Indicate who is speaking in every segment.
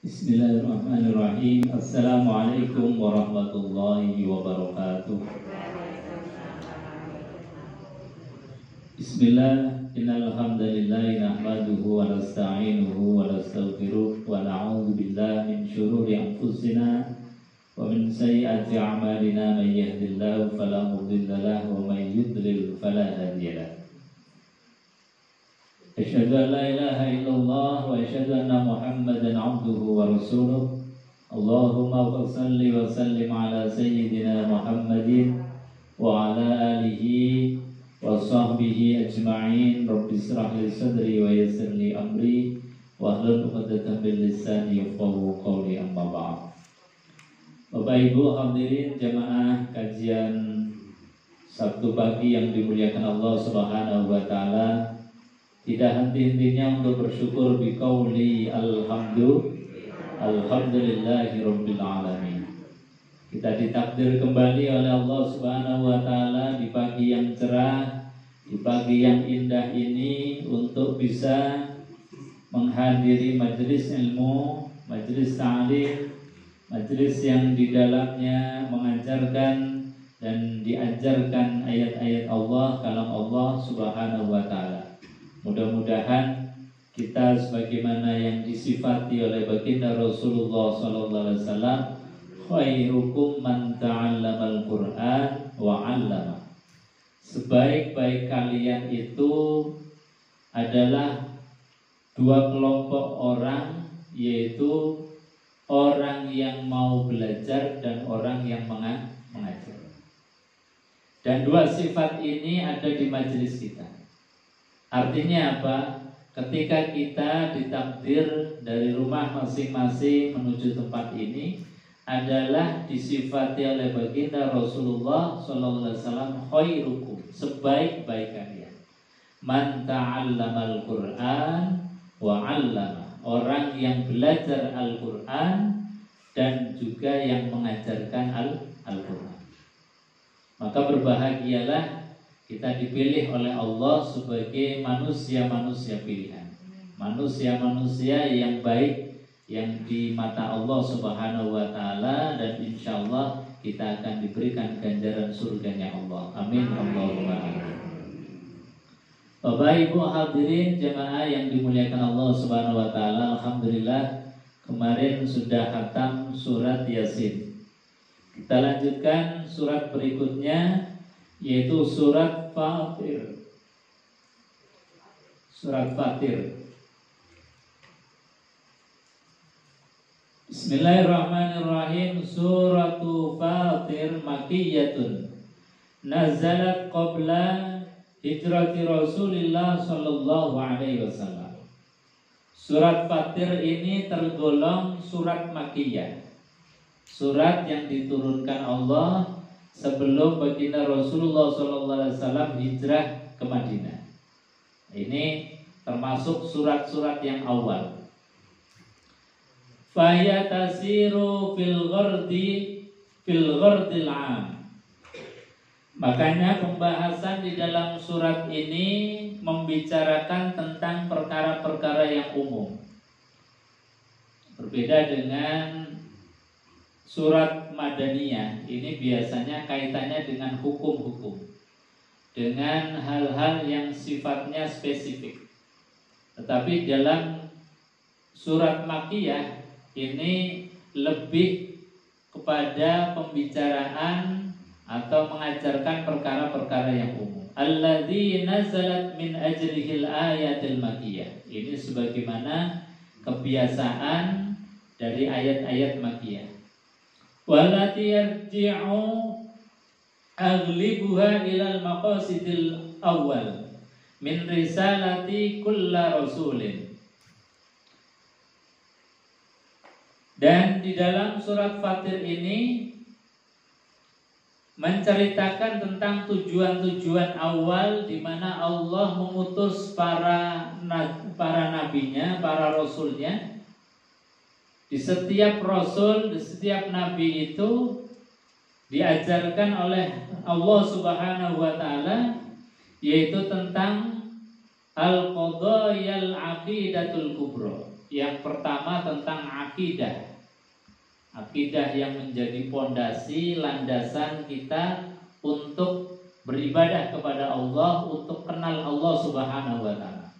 Speaker 1: Bismillahirrahmanirrahim. Assalamualaikum warahmatullahi wabarakatuh. Bismillah. Innal hamdalillah nahmaduhu wa nasta'inuhu wa nastaghfiruh wa na'udzu billahi min shururi anfusina wa min sayyiati a'malina. May yahdihillahu fala mudilla lahu wa may yudlil fala hadiya lahu. Asyhadu an la ilaha illallah wa asyhadu anna Muhammadan abduhu wa rasuluh. Allahumma shalli wa sallim ala sayyidina Muhammadin wa ala alihi wa sahbihi ajma'in. Rabbi shrah li sadri wa yassir li amri wa hlul 'uqdatam min lisani yafqahu qawli, amma ba'd. Bapak Ibu hadirin jamaah kajian Sabtu pagi yang dimuliakan Allah Subhanahu wa taala, tidak henti-hentinya untuk bersyukur biqauli alhamdulillahi rabbil alamin. Kita ditakdir kembali oleh Allah Subhanahu wa taala di pagi yang cerah, di pagi yang indah ini untuk bisa menghadiri majelis ilmu, majelis ta'lim, majelis yang di dalamnya mengajarkan dan diajarkan ayat-ayat Allah, kalam Allah Subhanahu wa taala. Mudah-mudahan kita sebagaimana yang disifati oleh baginda Rasulullah SAW, khairukum man ta'allamal Qur'an wa 'allama. Sebaik-baik kalian itu adalah dua kelompok orang, yaitu orang yang mau belajar dan orang yang mengajar. Dan dua sifat ini ada di majelis kita. Artinya apa? Ketika kita ditakdir dari rumah masing-masing menuju tempat ini adalah disifati oleh baginda Rasulullah SAW, khairukum, sebaik-baik kalian, man ta'allamal Qur'an wa 'allama, orang yang belajar Al-Qur'an dan juga yang mengajarkan Al-Qur'an. Maka berbahagialah kita dipilih oleh Allah sebagai manusia-manusia pilihan, manusia-manusia yang baik yang di mata Allah Subhanahu wa taala, dan insyaallah kita akan diberikan ganjaran surganya Allah. Amin Allahumma amin. Bapak Ibu hadirin jemaah yang dimuliakan Allah Subhanahu wa taala, alhamdulillah kemarin sudah khatam surat Yasin. Kita lanjutkan surat berikutnya, yaitu surat Fatir. Surat Fatir. Bismillahirrahmanirrahim. Suratu Fatir makkiyatun, nazalat qabla hijrati Rasulillah sallallahu alaihi wasallam. Surat Fatir ini tergolong surat makkiyah, surat yang diturunkan Allah sebelum baginda Rasulullah SAW hijrah ke Madinah. Ini termasuk surat-surat yang awal. Faya tasiru fil ghardil am. Makanya pembahasan di dalam surat ini membicarakan tentang perkara-perkara yang umum. Berbeda dengan surat Madaniyah, ini biasanya kaitannya dengan hukum-hukum, dengan hal-hal yang sifatnya spesifik. Tetapi dalam surat Makkiyah ini lebih kepada pembicaraan atau mengajarkan perkara-perkara yang umum. Alladzi nazalat min ajrihil ayatil makkiyah. Ini sebagaimana kebiasaan dari ayat-ayat Makkiyah. Walati yarji'u aghlibuha ilal maqasidil awal min risalati kulla rasulin. Dan di dalam surat Fatir ini menceritakan tentang tujuan-tujuan awal di mana Allah mengutus para nabinya, para rasulnya. Di setiap rasul, di setiap nabi itu diajarkan oleh Allah Subhanahu wa taala, yaitu tentang al-qadayal aqidatul kubra, Yang pertama tentang akidah. Akidah yang menjadi pondasi, landasan kita untuk beribadah kepada Allah, untuk kenal Allah Subhanahu wa Ta'ala.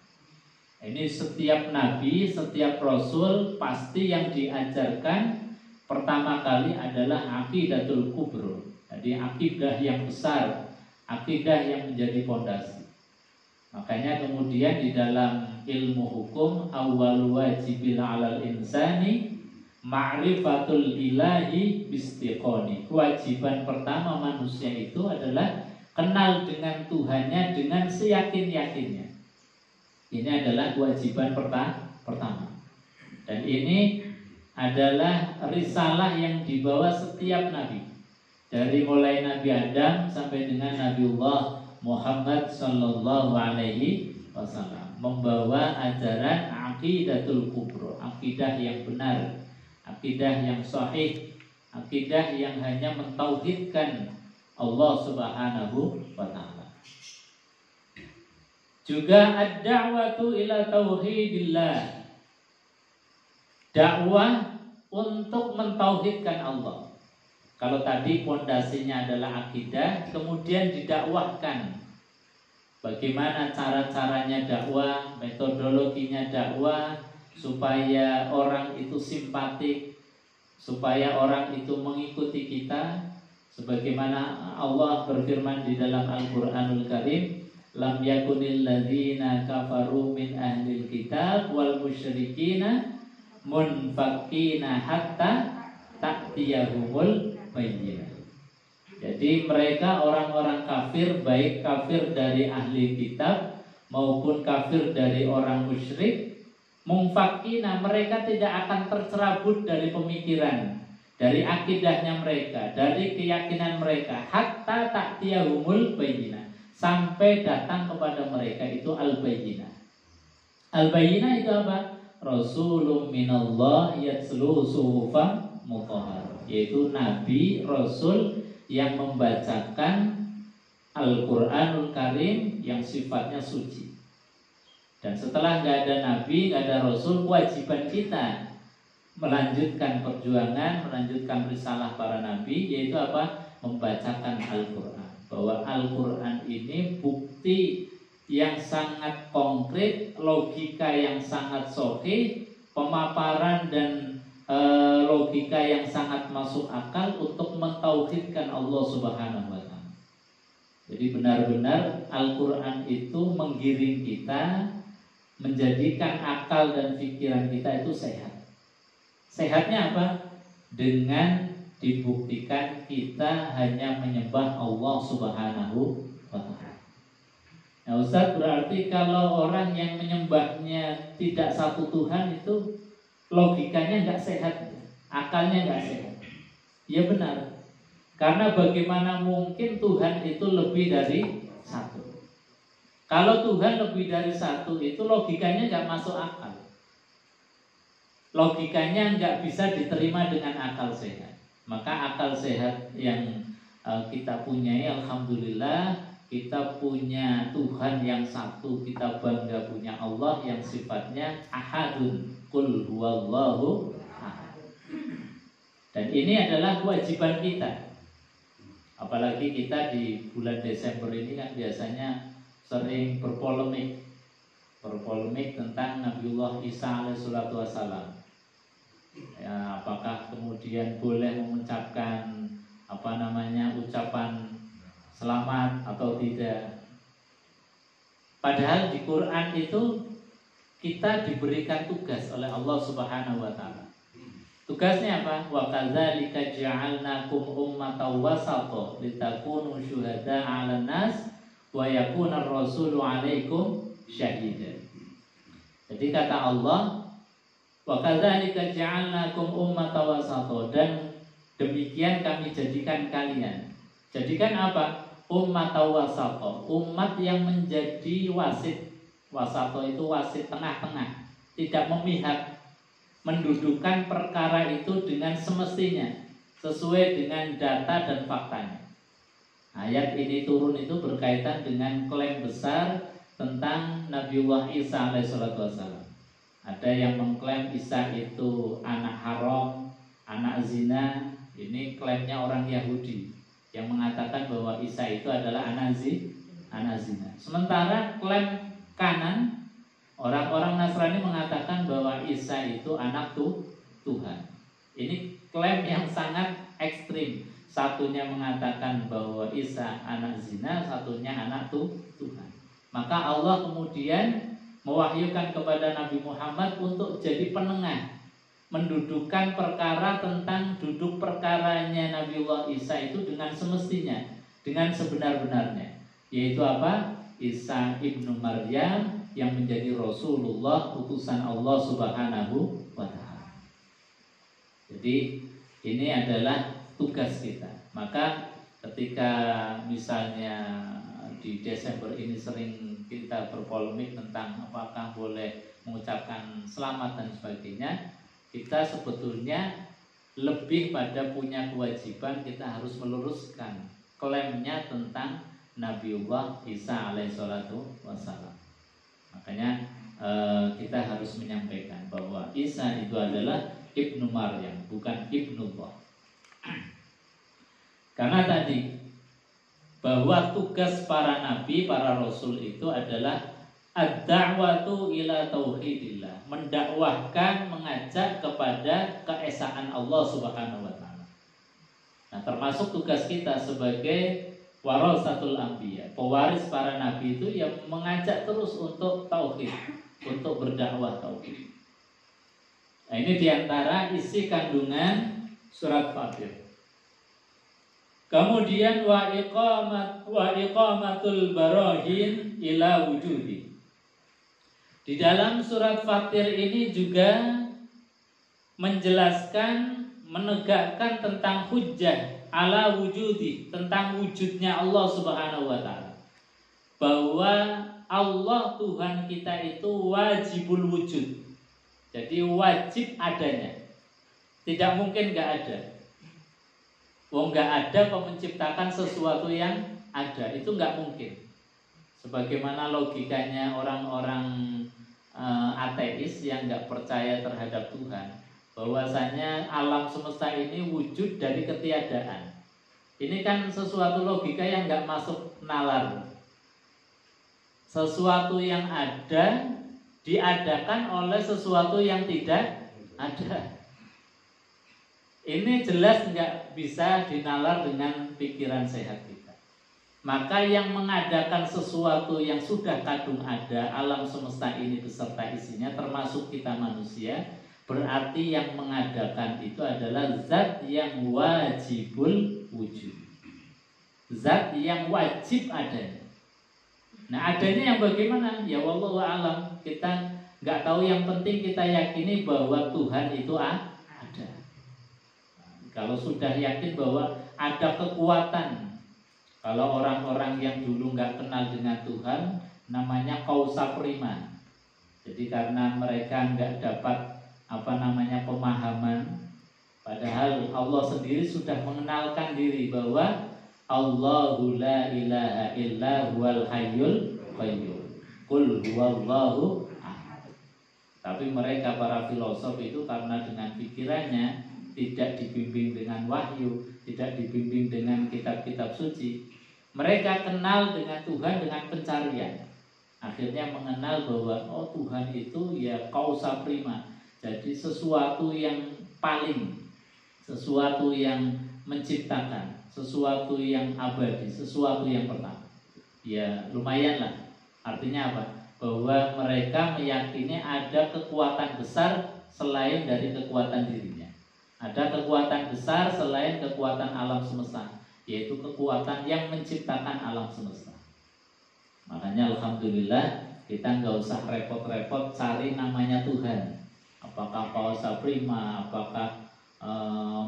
Speaker 1: Ini setiap nabi, setiap rasul pasti yang diajarkan pertama kali adalah aqidatul kubro. Jadi akidah yang besar, akidah yang menjadi pondasi. Makanya kemudian di dalam ilmu hukum, awwal wajibil 'alal insani ma'rifatul ilahi bistiqoni. Kewajiban pertama manusia itu adalah kenal dengan Tuhannya dengan seyakin-yakinnya. Ini adalah kewajiban pertama. Dan ini adalah risalah yang dibawa setiap nabi. Dari mulai Nabi Adam sampai dengan Nabiullah Muhammad sallallahu alaihi wasallam, membawa ajaran aqidatul kubro, akidah yang benar, akidah yang sahih, akidah yang hanya mentauhidkan Allah Subhanahu wa Ta'ala. Juga ad-da'watu ila tauhidillah, dakwah untuk mentauhidkan Allah. Kalau tadi pondasinya adalah akidah, kemudian didakwahkan. Bagaimana cara-caranya dakwah, metodologinya dakwah, supaya orang itu simpatik, supaya orang itu mengikuti kita. Sebagaimana Allah berfirman di dalam Al-Qur'anul Karim, lam yakunil ladzina kafaru min ahlil kitab wal musyrikina munfaqina hatta ta'tiyahumul bayyinah. Jadi mereka orang-orang kafir, baik kafir dari ahli kitab maupun kafir dari orang musyrik, munfaqina, mereka tidak akan tercerabut dari pemikiran, dari akidahnya mereka, dari keyakinan mereka, hatta ta'tiyahumul bayyinah, sampai datang kepada mereka itu al-bayyinah. Al-bayyinah itu apa? Rasulun minallah yatslu suhufan mutahharah, yaitu nabi, rasul yang membacakan Al-Qur'anul Karim yang sifatnya suci. Dan setelah nggak ada nabi, nggak ada rasul, kewajiban kita melanjutkan perjuangan, melanjutkan risalah para nabi, yaitu apa? Membacakan Al-Qur'an. Bahwa Al-Qur'an ini bukti yang sangat konkret, logika yang sangat sahih, pemaparan dan logika yang sangat masuk akal untuk mentauhidkan Allah Subhanahu wa Ta'ala. Jadi benar-benar Al-Qur'an itu menggiring kita, menjadikan akal dan pikiran kita itu sehat. Sehatnya apa? Dengan dibuktikan kita hanya menyembah Allah Subhanahu wa Ta'ala. Nah Ustaz, berarti kalau orang yang menyembahnya tidak satu Tuhan itu logikanya nggak sehat, akalnya nggak sehat. Ya benar, karena bagaimana mungkin Tuhan itu lebih dari satu? Kalau Tuhan lebih dari satu itu logikanya nggak masuk akal. Logikanya nggak bisa diterima dengan akal sehat. Maka akal sehat yang kita punyai, alhamdulillah, kita punya Tuhan yang satu, kita bangga punya Allah yang sifatnya ahadun, qul huwallahu ahad. Dan ini adalah kewajiban kita. Apalagi kita di bulan Desember ini kan biasanya sering berpolemik tentang Nabiullah Isa alaihissalatu wassalam. Ya, apakah kemudian boleh mengucapkan ucapan selamat atau tidak? Padahal di Quran itu kita diberikan tugas oleh Allah Subhanahu wa Ta'ala. Tugasnya apa? Wa kadzalika ja'alnakum ummatan wasata litakunu syuhada'a 'alan nas wa yakuna ar-rasulu 'alaikum syahida. Jadi kata Allah, wa kadzalika ja'alnakum ummatan wasata, dan demikian kami jadikan kalian. Jadikan apa? Ummatan wasata, umat yang menjadi wasit. Wasata itu wasit, tengah-tengah, tidak memihak, mendudukkan perkara itu dengan semestinya, sesuai dengan data dan faktanya. Ayat ini turun itu berkaitan dengan klaim besar tentang Nabiullah Isa alaihissalatu wassalam. Ada yang mengklaim Isa itu anak haram, anak zina. Ini klaimnya orang Yahudi yang mengatakan bahwa Isa itu adalah anak zina. Sementara klaim kanan, orang-orang Nasrani mengatakan bahwa Isa itu anak Tuhan. Ini klaim yang sangat ekstrim. Satunya mengatakan bahwa Isa anak zina, satunya anak Tuhan. Maka Allah kemudian mewahyukan kepada Nabi Muhammad untuk jadi penengah, mendudukkan perkara tentang duduk perkaranya Nabiullah Isa itu dengan semestinya, dengan sebenar-benarnya, yaitu apa? Isa ibnu Maryam yang menjadi Rasulullah, utusan Allah Subhanahu wa ta'ala. Jadi ini adalah tugas kita. Maka ketika misalnya di Desember ini sering kita berpolemik tentang apakah boleh mengucapkan selamat dan sebagainya, kita sebetulnya lebih pada punya kewajiban kita harus meluruskan klaimnya tentang Nabiullah Isa alaihissalatu wassalam. Makanya kita harus menyampaikan bahwa Isa itu adalah Ibnu Maryam, bukan Ibnullah. Karena tadi bahwa tugas para nabi, para rasul itu adalah ad-da'watu ila tauhidillah, mendakwahkan, mengajak kepada keesaan Allah Subhanahu wa taala. Nah, termasuk tugas kita sebagai warasatul anbiya, pewaris para nabi itu yang mengajak terus untuk tauhid, untuk berdakwah tauhid. Nah, ini diantara isi kandungan surat Fatir. Kemudian wa iqamatul barahin ila wujudi. Di dalam surat Fatir ini juga menjelaskan, menegakkan tentang hujjah ala wujudi, tentang wujudnya Allah Subhanahu wa taala. Bahwa Allah Tuhan kita itu wajibul wujud. Jadi wajib adanya. Tidak mungkin enggak ada. Enggak ada kok menciptakan sesuatu yang ada, itu enggak mungkin. Sebagaimana logikanya orang-orang ateis yang enggak percaya terhadap Tuhan, bahwasanya alam semesta ini wujud dari ketiadaan. Ini kan sesuatu logika yang enggak masuk nalar. Sesuatu yang ada diadakan oleh sesuatu yang tidak ada. Ini jelas nggak bisa dinalar dengan pikiran sehat kita. Maka yang mengadakan sesuatu yang sudah kadung ada, alam semesta ini beserta isinya, termasuk kita manusia, berarti yang mengadakan itu adalah zat yang wajibul wujud, zat yang wajib adanya. Nah, adanya yang bagaimana? Ya wallahu a'lam. Kita nggak tahu, yang penting kita yakini bahwa Tuhan itu ada. Kalau sudah yakin bahwa ada kekuatan, kalau orang-orang yang dulu nggak kenal dengan Tuhan, namanya kausa prima. Jadi karena mereka nggak dapat pemahaman, padahal Allah sendiri sudah mengenalkan diri bahwa Allahu la ilaha illa huwal hayyul qayyum. Qul huwallahu ahad. Tapi mereka para filosof itu karena dengan pikirannya tidak dibimbing dengan wahyu, tidak dibimbing dengan kitab-kitab suci, mereka kenal dengan Tuhan dengan pencarian. Akhirnya mengenal bahwa Tuhan itu ya kausa prima. Jadi sesuatu yang paling, sesuatu yang menciptakan, sesuatu yang abadi, sesuatu yang pertama. Ya lumayanlah. Artinya apa? Bahwa mereka meyakini ada kekuatan besar selain dari kekuatan dirinya. Ada kekuatan besar selain kekuatan alam semesta, yaitu kekuatan yang menciptakan alam semesta. Makanya alhamdulillah kita nggak usah repot-repot cari namanya Tuhan. Apakah kausa prima, apakah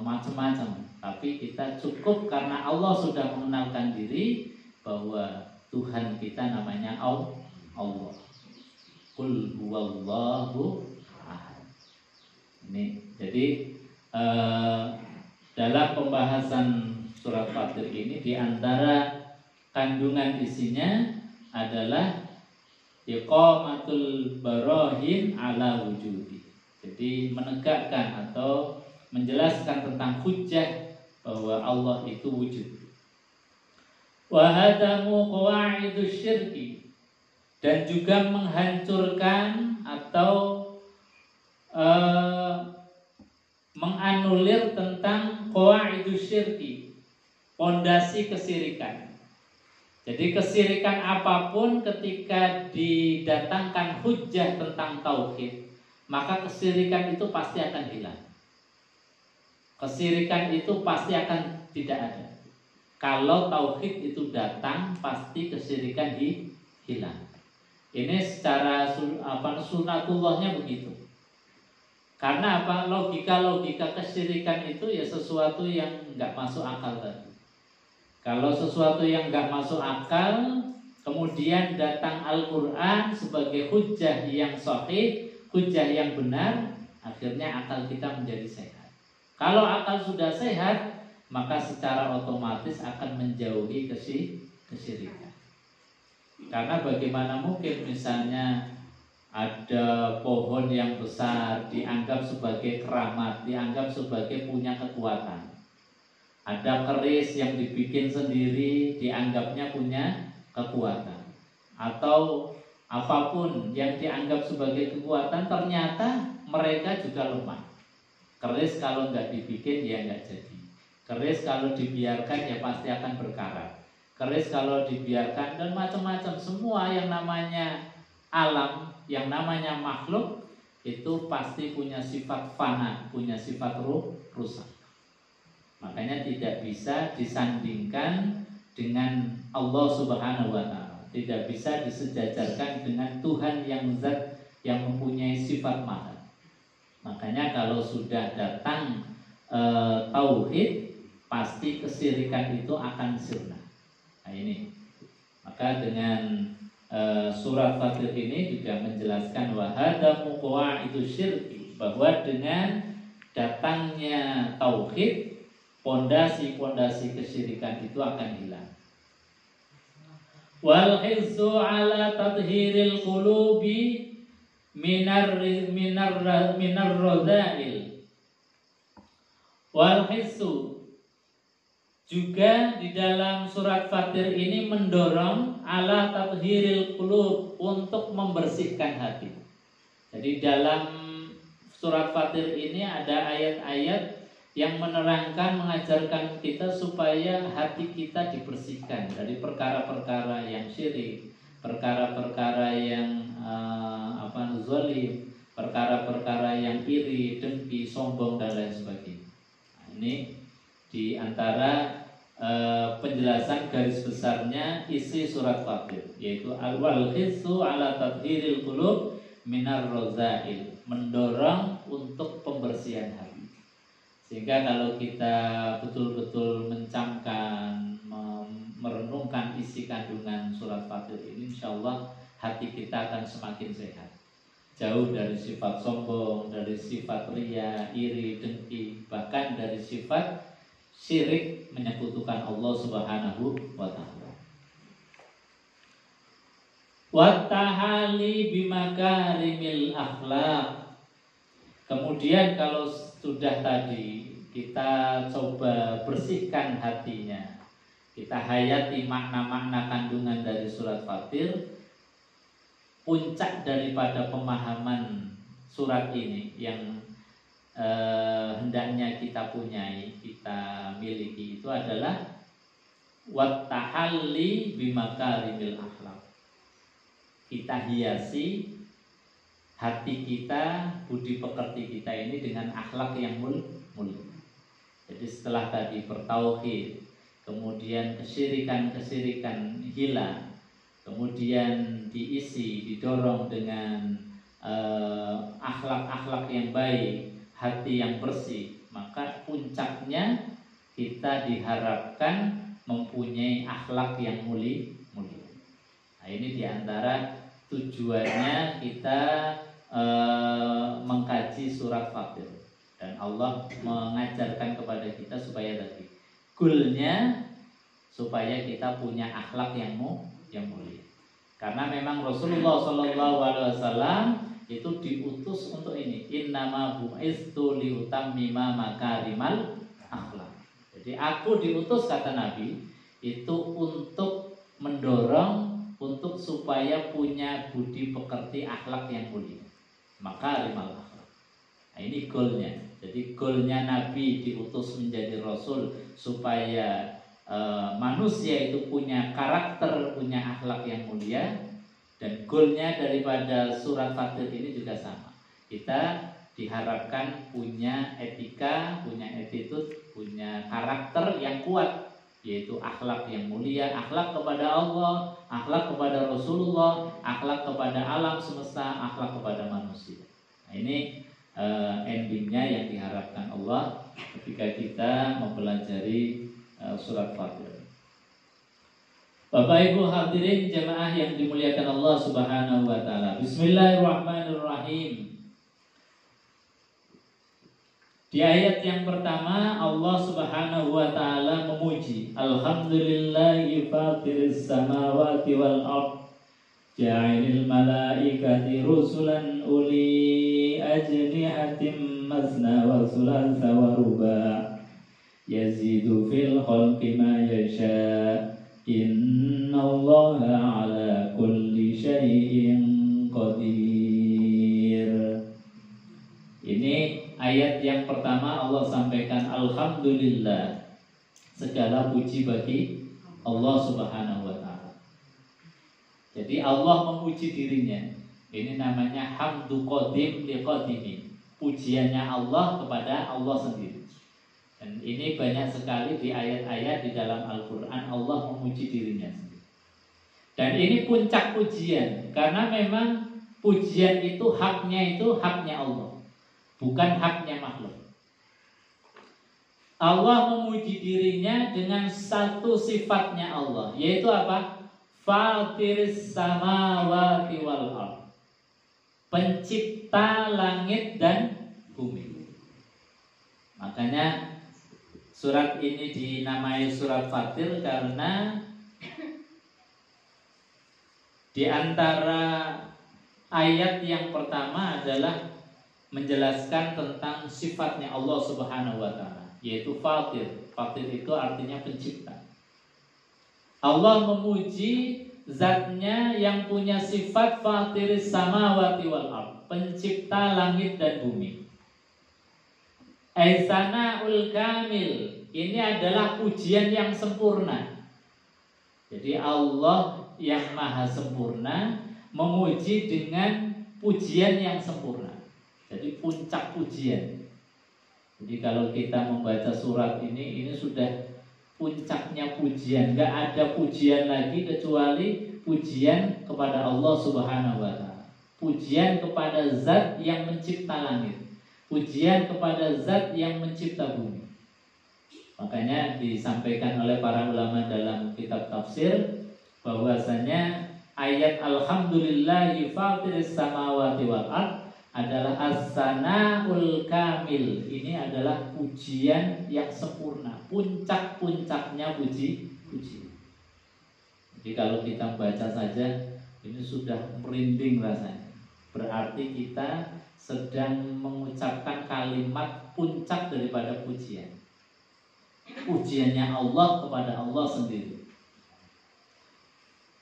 Speaker 1: macam-macam. Tapi kita cukup karena Allah sudah mengenalkan diri bahwa Tuhan kita namanya Allah. Qul huwallahu ahad. Ini jadi dalam pembahasan surat Fatir ini, di antara kandungan isinya adalah iqamatul barahin ala wujudi. Jadi menegakkan atau menjelaskan tentang hujjah bahwa Allah itu wujud. Wa hadamu qawaidus syirki, dan juga menghancurkan atau menganulir tentang qawaidus syirki, pondasi kesirikan. Jadi kesirikan apapun ketika didatangkan hujjah tentang tauhid, maka kesirikan itu pasti akan hilang. Kesirikan itu pasti akan tidak ada. Kalau tauhid itu datang, pasti kesirikan hilang. Ini secara sunatullahnya begitu. Karena apa? Logika kesirikan itu ya sesuatu yang nggak masuk akal tadi. Kalau sesuatu yang nggak masuk akal, kemudian datang Al-Quran sebagai hujjah yang sahih, hujjah yang benar, akhirnya akal kita menjadi sehat. Kalau akal sudah sehat, maka secara otomatis akan menjauhi kesirikan. Karena bagaimana mungkin misalnya ada pohon yang besar dianggap sebagai keramat, dianggap sebagai punya kekuatan. Ada keris yang dibikin sendiri dianggapnya punya kekuatan. Atau apapun yang dianggap sebagai kekuatan ternyata mereka juga lemah. Keris kalau nggak dibikin ya nggak jadi. Keris kalau dibiarkan ya pasti akan berkarat. Keris kalau dibiarkan dan macam-macam, semua yang namanya alam, yang namanya makhluk itu pasti punya sifat fana, punya sifat rusak. Makanya tidak bisa disandingkan dengan Allah Subhanahu wa Ta'ala. Tidak bisa disejajarkan dengan Tuhan yang zat yang mempunyai sifat maha. Makanya kalau sudah datang tauhid, pasti kesirikan itu akan sirna. Nah ini, maka dengan surat Fatir ini juga menjelaskan wahadamu qawaidus syirki, bahwa dengan datangnya tauhid, pondasi-pondasi kesyirikan itu akan hilang. Wal hizzu ala tadhhiril qulubi minar radha'il. Wal hizzu juga di dalam surat Fatir ini mendorong ala tadhhiril qulub, untuk membersihkan hati. Jadi dalam surat Fatir ini ada ayat-ayat yang menerangkan, mengajarkan kita supaya hati kita dibersihkan dari perkara-perkara yang syirik, perkara-perkara yang zalim, perkara-perkara yang iri, dengki, sombong dan lain sebagainya. Nah, ini di antara penjelasan garis besarnya isi surat Fatir, yaitu al-wal hissu ala tadhhiril qulub minar radha'il, mendorong untuk pembersihan hati. Sehingga kalau kita betul-betul mencamkan, merenungkan isi kandungan surat Fatir ini, insyaallah hati kita akan semakin sehat. Jauh dari sifat sombong, dari sifat riya, iri, dengki, bahkan dari sifat syirik, menyekutukan Allah Subhanahu wa Ta'ala. Wattahali bimakarimil akhlaq. Kemudian kalau sudah tadi kita coba bersihkan hatinya, kita hayati makna-makna kandungan dari surat Fatir, puncak daripada pemahaman surat ini yang hendaknya kita punyai, kita miliki, itu adalah wattahalli bimakarimil akhlaq. Kita hiasi hati kita, budi pekerti kita ini dengan akhlak yang mulia. Jadi setelah tadi bertauhid, kemudian kesyirikan hilang, kemudian diisi, didorong dengan akhlak-akhlak yang baik, hati yang bersih, maka puncaknya kita diharapkan mempunyai akhlak yang mulia. Nah, ini diantara tujuannya kita mengkaji surat Fatir, dan Allah mengajarkan kepada kita supaya tadi goalnya supaya kita punya akhlak yang mulia. Karena memang Rasulullah SAW itu diutus untuk ini. Innama bu'istu liutammima makarimal akhlak. Jadi aku diutus, kata Nabi, itu untuk mendorong untuk supaya punya budi pekerti akhlak yang mulia. Makarimal akhlak. Nah, ini goalnya. Jadi goalnya Nabi diutus menjadi Rasul supaya manusia itu punya karakter, punya akhlak yang mulia. Dan goalnya daripada surat Fatir ini juga sama. Kita diharapkan punya etika, punya attitude, punya karakter yang kuat, yaitu akhlak yang mulia, akhlak kepada Allah, akhlak kepada Rasulullah, akhlak kepada alam semesta, akhlak kepada manusia. Nah, ini endingnya yang diharapkan Allah ketika kita mempelajari surat Fatir. Bapak Ibu hadirin jemaah yang dimuliakan Allah Subhanahu wa taala. Bismillahirrahmanirrahim. Di ayat yang pertama Allah Subhanahu wa taala memuji, Alhamdulillahi fatiris samawati wal ardh ja'ilil malaikati rusulan uli ajnihatim masna wa thulatha wa ruba' yazidu fil khalqi ma yasha' innallaha ala kulli syai'in qadir. Ini ayat yang pertama Allah sampaikan Alhamdulillah, segala puji bagi Allah Subhanahu wa ta'ala. Jadi Allah memuji dirinya. Ini namanya hamdu qadim li qadimin. Pujiannya Allah kepada Allah sendiri. Dan ini banyak sekali di ayat-ayat di dalam Al-Quran Allah memuji dirinya sendiri. Dan ini puncak pujian, karena memang pujian itu haknya Allah, bukan haknya makhluk. Allah memuji dirinya dengan satu sifatnya Allah, yaitu apa? Fatiris samawati wal ardh, pencipta langit dan bumi. Makanya surat ini dinamai surat Fatir karena di antara ayat yang pertama adalah menjelaskan tentang sifatnya Allah Subhanahu wa taala, yaitu Fatir. Fatir itu artinya pencipta. Allah memuji zatnya yang punya sifat Fatiris samawati wal ardh, pencipta langit dan bumi. Aisana'ul kamil, ini adalah pujian yang sempurna. Jadi Allah yang maha sempurna memuji dengan pujian yang sempurna. Jadi puncak pujian. Jadi kalau kita membaca surat ini sudah puncaknya pujian. Gak ada pujian lagi kecuali pujian kepada Allah Subhanahu wa ta'ala. Pujian kepada zat yang mencipta langit, pujian kepada zat yang mencipta bumi. Makanya disampaikan oleh para ulama dalam kitab tafsir bahwasanya ayat Alhamdulillahi fatiris samawati wal ardh adalah as-sana'ul kamil. Ini adalah pujian yang sempurna, puncak-puncaknya puji. Jadi kalau kita baca saja ini sudah merinding rasanya. Berarti kita sedang mengucapkan kalimat puncak daripada pujian. Pujiannya Allah kepada Allah sendiri.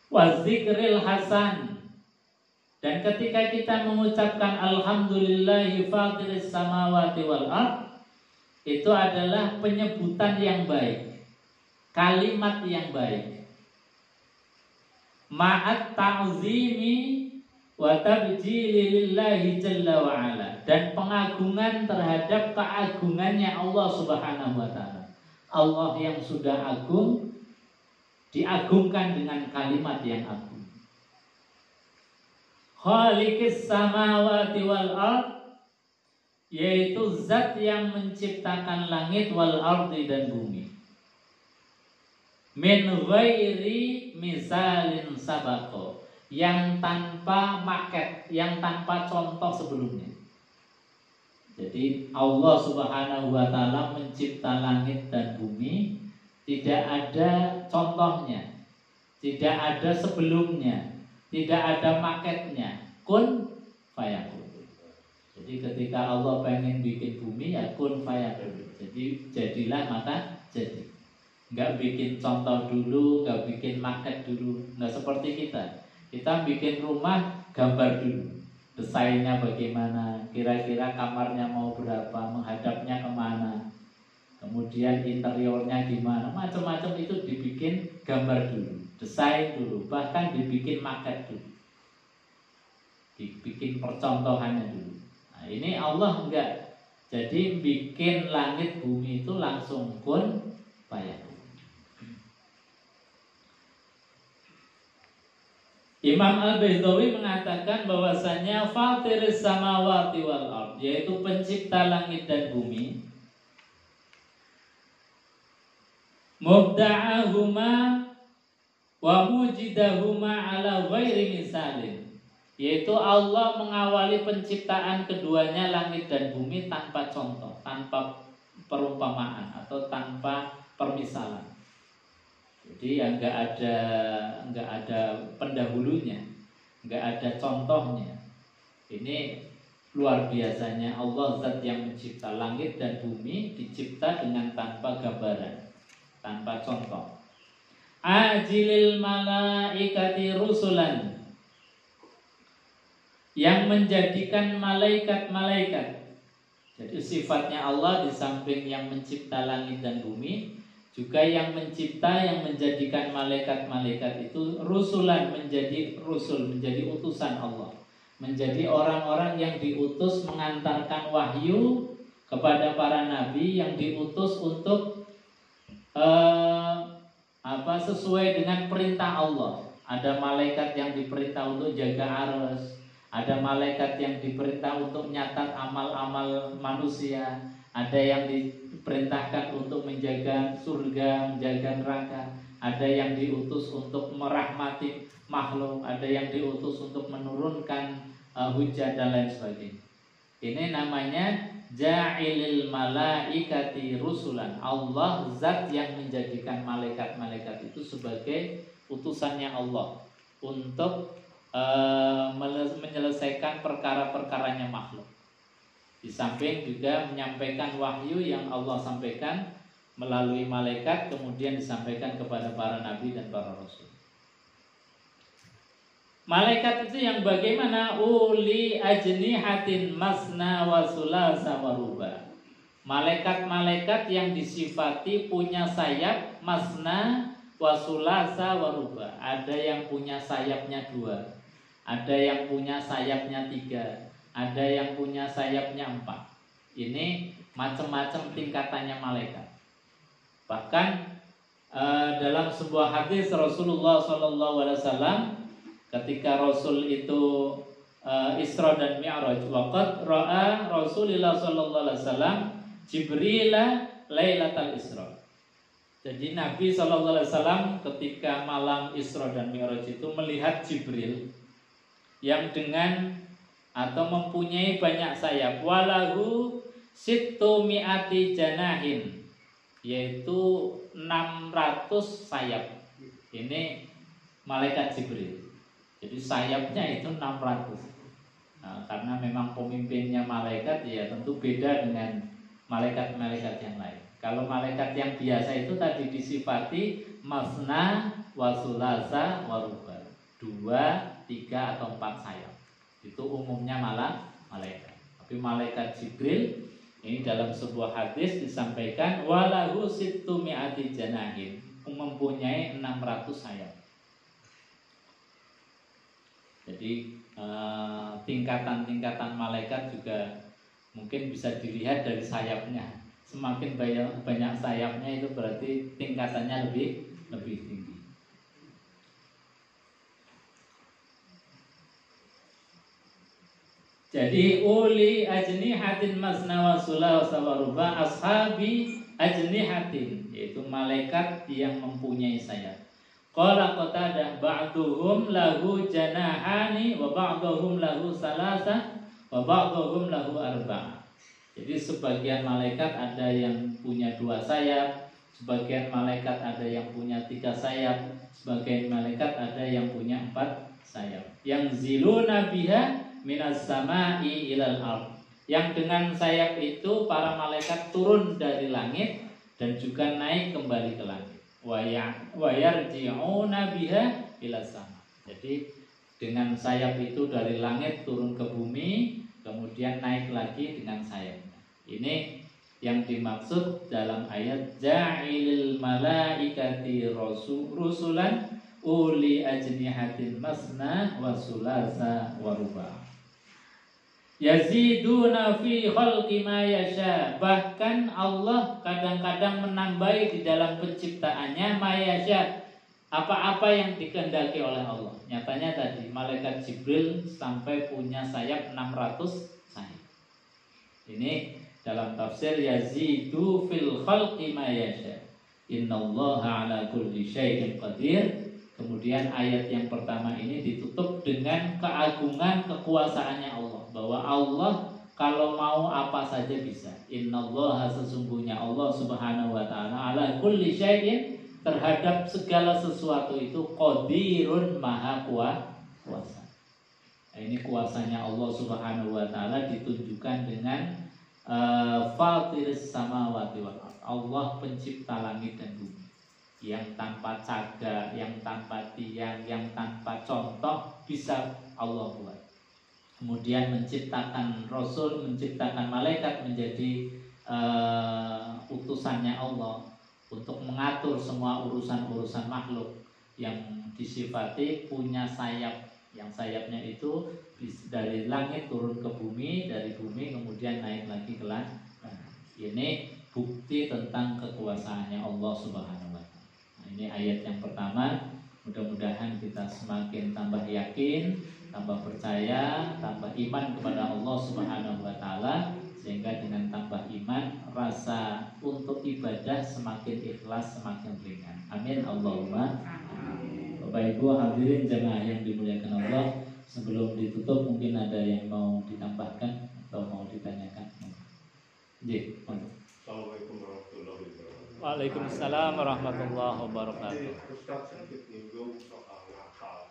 Speaker 1: Wa zikril hasan. Dan ketika kita mengucapkan Alhamdulillahi fatiris samawati wal ardh, itu adalah penyebutan yang baik, kalimat yang baik, ma'at ta'zimi wa tabjili lillahi jalla wa ala, dan pengagungan terhadap keagungannya Allah Subhanahu wa ta'ala. Allah yang sudah agung diagungkan dengan kalimat yang agung. Khaliqis samawati wal ardh, yaitu zat yang menciptakan langit wal ardi dan bumi. Min ghairi misalin sabaqo, yang tanpa maket, yang tanpa contoh sebelumnya. Jadi Allah Subhanahu wa ta'ala mencipta langit dan bumi, tidak ada contohnya, tidak ada sebelumnya, tidak ada marketnya, kun fayakun. Jadi ketika Allah pengen bikin bumi ya kun fayakun. Jadi jadilah maka jadi. Nggak bikin contoh dulu, nggak bikin market dulu. Nggak seperti kita. Kita bikin rumah gambar dulu. Desainnya bagaimana, kira-kira kamarnya mau berapa, menghadapnya kemana, kemudian interiornya gimana, macam-macam itu dibikin gambar dulu, desain dulu, bahkan dibikin market dulu, dibikin percontohannya dulu. Nah, ini Allah enggak. Jadi bikin langit bumi itu langsung kun fayakun. Imam Al-Baydawi mengatakan bahwasanya fatiris samawati wal ard, yaitu pencipta langit dan bumi, mubda'ahuma wa mujidahuma ala ghairi misalin, yaitu Allah mengawali penciptaan keduanya langit dan bumi tanpa contoh, tanpa perumpamaan atau tanpa permisalan. Jadi yang nggak ada pendahulunya, nggak ada contohnya. Ini luar biasanya Allah, zat yang mencipta langit dan bumi, dicipta dengan tanpa gambaran, tanpa contoh. Ajilil malaikati rusulan, yang menjadikan malaikat-malaikat. Jadi sifatnya Allah di samping yang mencipta langit dan bumi, juga yang mencipta, yang menjadikan malaikat-malaikat itu rusulan, menjadi rusul, menjadi utusan Allah, menjadi orang-orang yang diutus mengantarkan wahyu kepada para nabi, yang diutus untuk sesuai dengan perintah Allah. Ada malaikat yang diperintah untuk jaga arus, ada malaikat yang diperintah untuk nyatat amal-amal manusia, ada yang diperintahkan untuk menjaga surga, menjaga neraka, ada yang diutus untuk merahmati makhluk, ada yang diutus untuk menurunkan hujan dan lain sebagainya. Ini namanya ja'ilil malaikati rusulan. Allah zat yang menjadikan malaikat-malaikat itu sebagai utusannya Allah untuk menyelesaikan perkara-perkaranya makhluk. Di samping juga menyampaikan wahyu yang Allah sampaikan melalui malaikat, kemudian disampaikan kepada para nabi dan para rasul. Malaikat itu yang bagaimana? Uli ajnihatin masna wa sulasa wa ruba. Malaikat-malaikat yang disifati punya sayap masna wa sulasa wa ruba. Ada yang punya sayapnya 2, ada yang punya sayapnya 3, ada yang punya sayapnya 4. Ini macam-macam tingkatannya malaikat. Bahkan dalam sebuah hadis Rasulullah SAW, ketika Rasul itu Isra dan Mi'raj, waqad ra'a Rasulullah SAW Jibrila Lailatal Isra. Jadi Nabi SAW ketika malam Isra dan Mi'raj itu melihat Jibril yang dengan atau mempunyai banyak sayap, walahu sittu mi'ati janahin, yaitu 600 sayap. Ini malaikat Jibril. Jadi sayapnya itu 600. Nah, karena memang pemimpinnya malaikat, ya tentu beda dengan malaikat-malaikat yang lain. Kalau malaikat yang biasa itu tadi disifati masna wa sulasa wa ruba, 2, 3 atau 4 sayap. Itu umumnya malaikat. Tapi malaikat Jibril ini dalam sebuah hadis disampaikan walahu sittu mi'ati janahin, mempunyai 600 sayap. Jadi tingkatan-tingkatan malaikat juga mungkin bisa dilihat dari sayapnya. Semakin banyak sayapnya itu berarti tingkatannya lebih tinggi. Jadi uli ajnihatin masna wa sulasa wa ruba ashabi ajnihatin, yaitu malaikat yang mempunyai sayap. Qala Qatadah ba'duhum lahu janahani wa ba'duhum lahu salasa wa ba'duhum lahu arba'a. Jadi sebagian malaikat ada yang punya 2 sayap, sebagian malaikat ada yang punya 3 sayap, sebagian malaikat ada yang punya 4 sayap. Yang ziluna biha minas sama'i ilal ardh. Yang dengan sayap itu para malaikat turun dari langit dan juga naik kembali ke langit. Wa yarji'una biha ilas sama. Jadi dengan sayap itu dari langit turun ke bumi, kemudian naik lagi dengan sayapnya. Ini yang dimaksud dalam ayat ja'ilil malaikati rusulan uli ajnihatin masna wa sulasa wa ruba'. Yaziduna fi khalqi ma yasha. Bahkan Allah kadang-kadang menambahi di dalam penciptaannya ma yasha, apa-apa yang dikehendaki oleh Allah. Nyatanya tadi malaikat Jibril sampai punya sayap 600 sayap. Ini dalam tafsir yazidu fil khalqi ma yasha. Innallaha ala kulli syai'in qadir. Kemudian ayat yang pertama ini ditutup dengan keagungan kekuasaannya Allah, bahwa Allah kalau mau apa saja bisa. Innallaha, sesungguhnya Allah Subhanahu wa taala, ala kulli syai'in, terhadap segala sesuatu itu qadirun, maha kuasa. Nah, ini kuasanya Allah Subhanahu wa taala ditunjukkan dengan fatiris samawati wal ardh. Allah pencipta langit dan bumi, yang tanpa caga, yang tanpa tiang, yang tanpa contoh bisa Allah buat. Kemudian menciptakan Rasul, menciptakan malaikat menjadi utusannya Allah untuk mengatur semua urusan-urusan makhluk yang disifati punya sayap, yang sayapnya itu dari langit turun ke bumi, dari bumi kemudian naik lagi ke langit. Ini bukti tentang kekuasaannya Allah Subhanahu wa taala. Nah, ini ayat yang pertama. Mudah-mudahan kita semakin tambah yakin, tambah percaya, tambah iman kepada Allah Subhanahu wa taala, sehingga dengan tambah iman rasa untuk ibadah semakin ikhlas, semakin ringan. Amin Allahumma amin. Bapak Ibu hadirin jemaah yang dimuliakan Allah, sebelum ditutup mungkin ada yang mau ditambahkan atau mau ditanyakan.
Speaker 2: Assalamualaikum warahmatullahi wabarakatuh.
Speaker 1: Waalaikumsalam warahmatullahi wabarakatuh.
Speaker 2: Ustaz sedikit nyinggung soal Natal.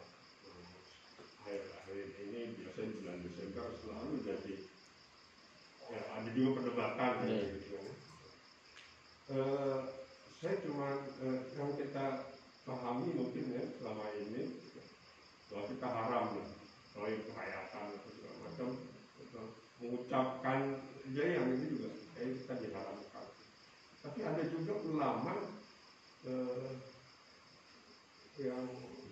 Speaker 2: Akhir-akhir ini biasanya bulan Desember selalu jadi ada juga perdebatan gitu. Saya cuma yang kita pahami mungkin ya selama ini bahwa kita haram lah kalau perayaan atau segala macam mengucapkan dia yang ini juga kita diharamkan. Tapi ada juga ulama yang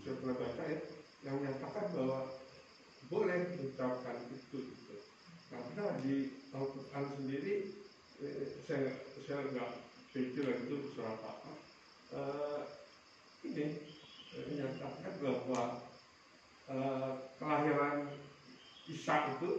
Speaker 2: saya pernah baca ya, yang menyatakan bahwa boleh mengucapkan itu. Karena di Al-Quran sendiri saya nggak pikir itu surat apa. Ini menyatakan bahwa kelahiran Isa itu